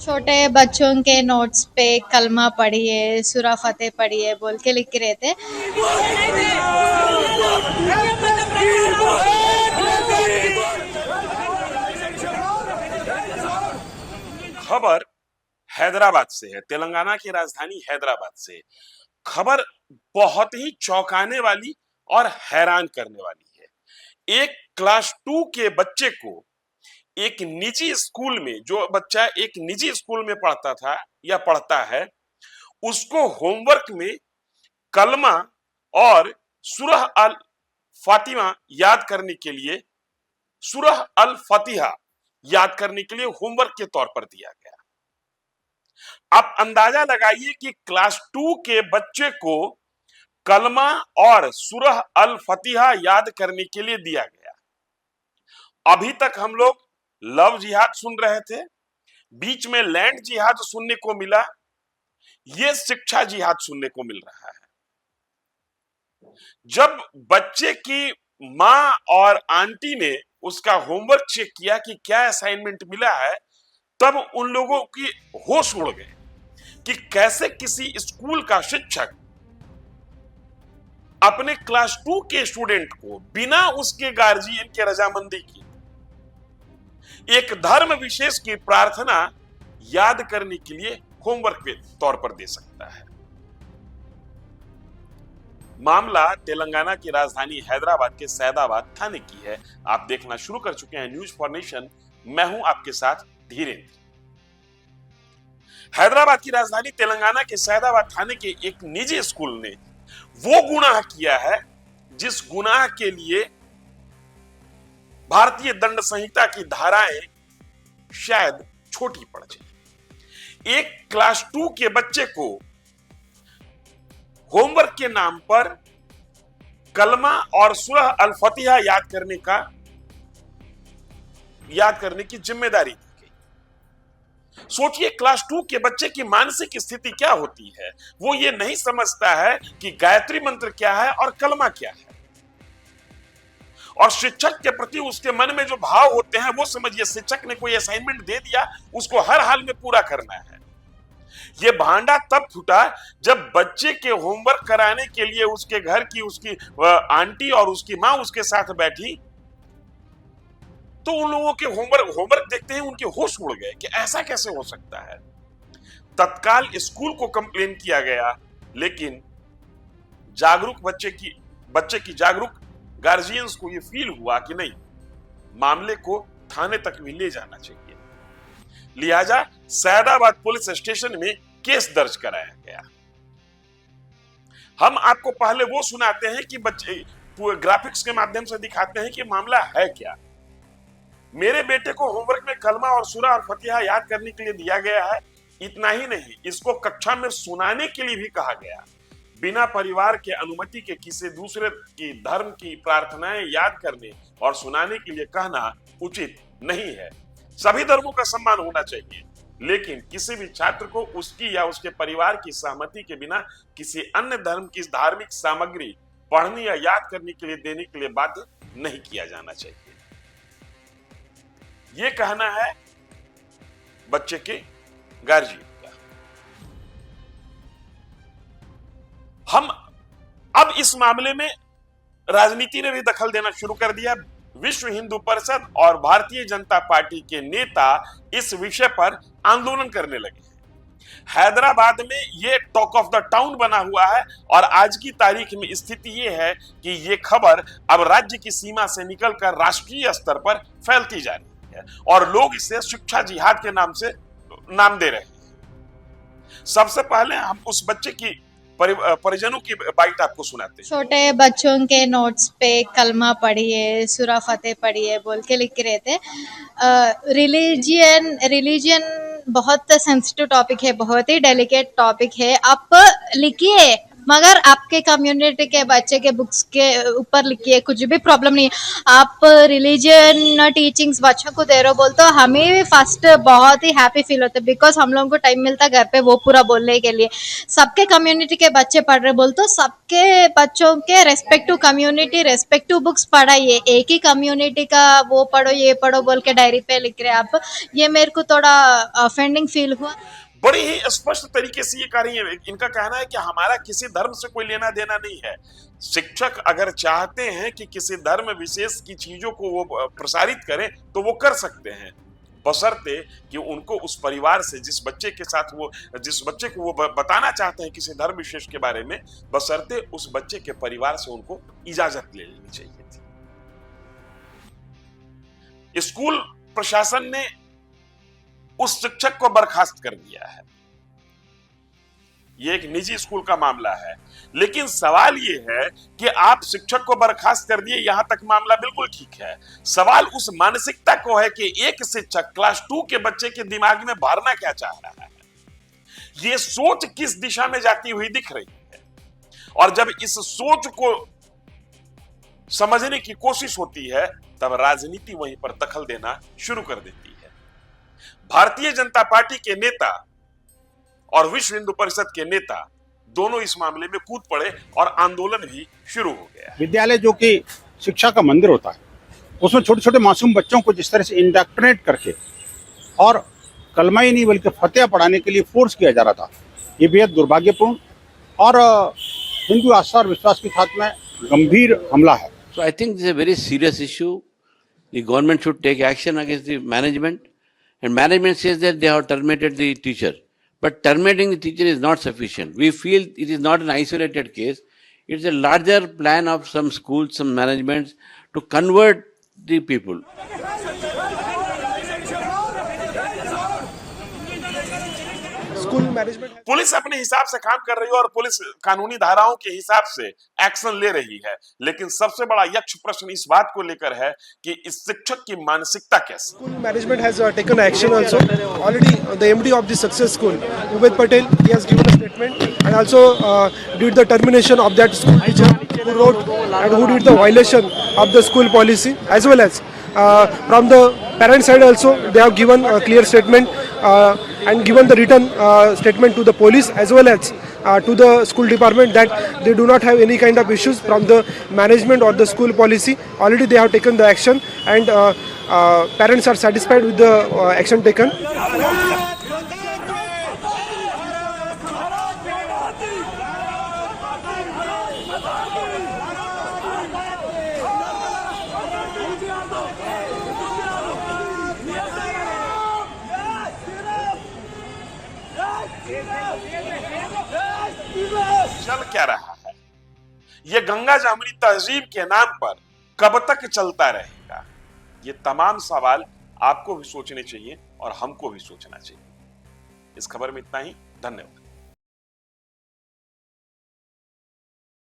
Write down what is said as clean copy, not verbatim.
छोटे बच्चों के नोट्स पे कलमा पढ़िए, सूरा फतेह पढ़िए बोल के लिख के रहे थे। खबर हैदराबाद से है, तेलंगाना की राजधानी हैदराबाद से। खबर बहुत ही चौंकाने वाली और हैरान करने वाली है। एक क्लास 2 के बच्चे को एक निजी स्कूल में, जो बच्चा एक निजी स्कूल में पढ़ता था या पढ़ता है, उसको होमवर्क में कलमा और सूरह अल फातिमा याद करने के लिए, सूरह अल फतिहा याद करने के लिए होमवर्क के तौर पर दिया गया। आप अंदाजा लगाइए कि क्लास 2 के बच्चे को कलमा और सूरह अल फतिहा याद करने के लिए दिया गया। अभी तक हम लोग लव जिहाद सुन रहे थे, बीच में लैंड जिहाद सुनने को मिला, ये शिक्षा जिहाद सुनने को मिल रहा है। जब बच्चे की मां और आंटी ने उसका होमवर्क चेक किया कि क्या असाइनमेंट मिला है, तब उन लोगों की होश उड़ गए कि कैसे किसी स्कूल का शिक्षक अपने क्लास 2 के स्टूडेंट को बिना उसके गार्जियन के रजामंदी की एक धर्म विशेष की प्रार्थना याद करने के लिए होमवर्क के तौर पर दे सकता है। मामला तेलंगाना की राजधानी हैदराबाद के सैदाबाद थाने की है। आप देखना शुरू कर चुके हैं न्यूज फॉर नेशन। मैं हूं आपके साथ धीरेन्द्र। हैदराबाद की राजधानी तेलंगाना के सैदाबाद थाने के एक निजी स्कूल ने वो गुनाह किया है जिस गुनाह के लिए भारतीय दंड संहिता की धाराएं शायद छोटी पड़ जाए। एक क्लास 2 के बच्चे को होमवर्क के नाम पर कलमा और सूरह अल फतिहा याद करने की जिम्मेदारी दी गई। सोचिए क्लास 2 के बच्चे की मानसिक स्थिति क्या होती है। वो ये नहीं समझता है कि गायत्री मंत्र क्या है और कलमा क्या है, और शिक्षक के प्रति उसके मन में जो भाव होते हैं वो समझिए। शिक्षक ने कोई असाइनमेंट दे दिया, उसको हर हाल में पूरा करना है। ये भांडा तब फूटा जब बच्चे के होमवर्क कराने के लिए उसके घर की उसकी आंटी और उसकी मां उसके साथ बैठी, तो उन लोगों के होमवर्क देखते ही उनके होश उड़ गए कि ऐसा कैसे हो सकता है। तत्काल स्कूल को कंप्लेन किया गया, लेकिन जागरूक बच्चे की जागरूक गार्जियंस को यह फील हुआ कि नहीं, मामले को थाने तक भी ले जाना चाहिए। लिहाजा सैदाबाद पुलिस स्टेशन में केस दर्ज कराया गया। हम आपको पहले वो सुनाते हैं कि बच्चे ग्राफिक्स के माध्यम से दिखाते हैं कि मामला है क्या। मेरे बेटे को होमवर्क में कलमा और सूरह और फतिहा याद करने के लिए दिया गया है। इतना ही नहीं, इसको कक्षा में सुनाने के लिए भी कहा गया। बिना परिवार के अनुमति के किसी दूसरे की धर्म की प्रार्थनाएं याद करने और सुनाने के लिए कहना उचित नहीं है। सभी धर्मों का सम्मान होना चाहिए, लेकिन किसी भी छात्र को उसकी या उसके परिवार की सहमति के बिना किसी अन्य धर्म की धार्मिक सामग्री पढ़ने या याद करने के लिए देने के लिए बाध्य नहीं किया जाना चाहिए। ये कहना है बच्चे के गार्जियन का। हम अब इस मामले में राजनीति ने भी दखल देना शुरू कर दिया। विश्व हिंदू परिषद और भारतीय जनता पार्टी के नेता इस विषय पर आंदोलन करने लगे। हैदराबाद में ये टॉक ऑफ द टाउन बना हुआ है, और आज की तारीख में स्थिति ये है कि ये खबर अब राज्य की सीमा से निकलकर राष्ट्रीय स्तर पर फैलती जा रही है, और लोग इसे शिक्षा जिहाद के नाम से नाम दे रहे हैं। सबसे पहले हम उस बच्चे की परिजनों की बाइट आपको सुनाते हैं। छोटे बच्चों के नोट्स पे कलमा पढ़िए, सूरा फतेह पढ़िए बोल के लिख के रहे थे। रिलीजियन बहुत सेंसिटिव टॉपिक है, बहुत ही डेलिकेट टॉपिक है। आप लिखिए, मगर आपके कम्युनिटी के बच्चे के बुक्स के ऊपर लिखिए, कुछ भी प्रॉब्लम नहीं है। आप रिलीजन टीचिंग्स बच्चों को दे रहे हो बोल तो हमें भी फर्स्ट बहुत ही हैप्पी फील होता है, बिकॉज हम लोगों को टाइम मिलता है घर पे वो पूरा बोलने के लिए। सबके कम्युनिटी के बच्चे पढ़ रहे बोल तो सबके बच्चों के रेस्पेक्टिव कम्युनिटी रेस्पेक्टिव बुक्स पढ़ाइए। एक ही कम्युनिटी का वो पढ़ो ये पढ़ो बोल के डायरी पे लिख रहे आप, ये मेरे को थोड़ा ऑफेंडिंग फील हुआ। बड़ी ही स्पष्ट तरीके से ये कह रही है। इनका कहना है कि हमारा किसी धर्म से कोई लेना देना नहीं है। शिक्षक अगर चाहते हैं कि किसी धर्म विशेष की चीजों को वो प्रसारित करें तो वो कर सकते हैं, बशर्ते कि उनको उस परिवार से जिस बच्चे को वो बताना चाहते हैं किसी धर्म विशेष के बारे में, बशर्ते उस बच्चे के परिवार से उनको इजाजत ले लेनी चाहिए थी। स्कूल प्रशासन ने उस शिक्षक को बर्खास्त कर दिया है। ये एक निजी स्कूल का मामला है, लेकिन सवाल ये है कि आप शिक्षक को बर्खास्त कर दिए, यहां तक मामला बिल्कुल ठीक है। सवाल उस मानसिकता को है कि एक शिक्षक क्लास 2 के बच्चे के दिमाग में भरना क्या चाह रहा है, ये सोच किस दिशा में जाती हुई दिख रही है। और जब इस सोच को समझने की कोशिश होती है तब राजनीति वहीं पर दखल देना शुरू कर देती है। भारतीय जनता पार्टी के नेता और विश्व हिंदू परिषद के नेता दोनों इस मामले में कूद पड़े और आंदोलन भी शुरू हो गया। विद्यालय जो कि शिक्षा का मंदिर होता है, उसमें छोटे छोटे मासूम बच्चों को जिस तरह से इंडक्ट्रेट करके और कलमा ही नहीं बल्कि फतेहा पढ़ाने के लिए फोर्स किया जा रहा था, ये बेहद दुर्भाग्यपूर्ण और हिंदू आस्था और विश्वास के साथ में गंभीर हमला है। So I think this is a very serious issue. The government should take action against the management. And management says that they have terminated the teacher. But terminating the teacher is not sufficient. We feel it is not an isolated case. It's a larger plan of some schools, some managements to convert the people. Police अपने हिसाब से काम कर रही है और police कानूनी धाराओं के हिसाब से एक्शन ले रही है, लेकिन सबसे बड़ा यक्ष प्रश्न इस बात को लेकर है कि इस शिक्षक की मानसिकता कैसी। School management has taken action also. Already the MD of the success school, Ubaid Patel, he has given a statement and also did the termination of that school teacher who wrote and who did the violation of the school policy, as well as from the parent side also they have given a clear statement and given the written statement to the police as well as to the school department that they do not have any kind of issues from the management or the school policy. Already they have taken the action and parents are satisfied with the action taken. चल क्या रहा है ये गंगा जामुनी तहजीब के नाम पर, कब तक चलता रहेगा? ये तमाम सवाल आपको भी सोचने चाहिए और हमको भी सोचना चाहिए। इस खबर में इतना ही, धन्यवाद।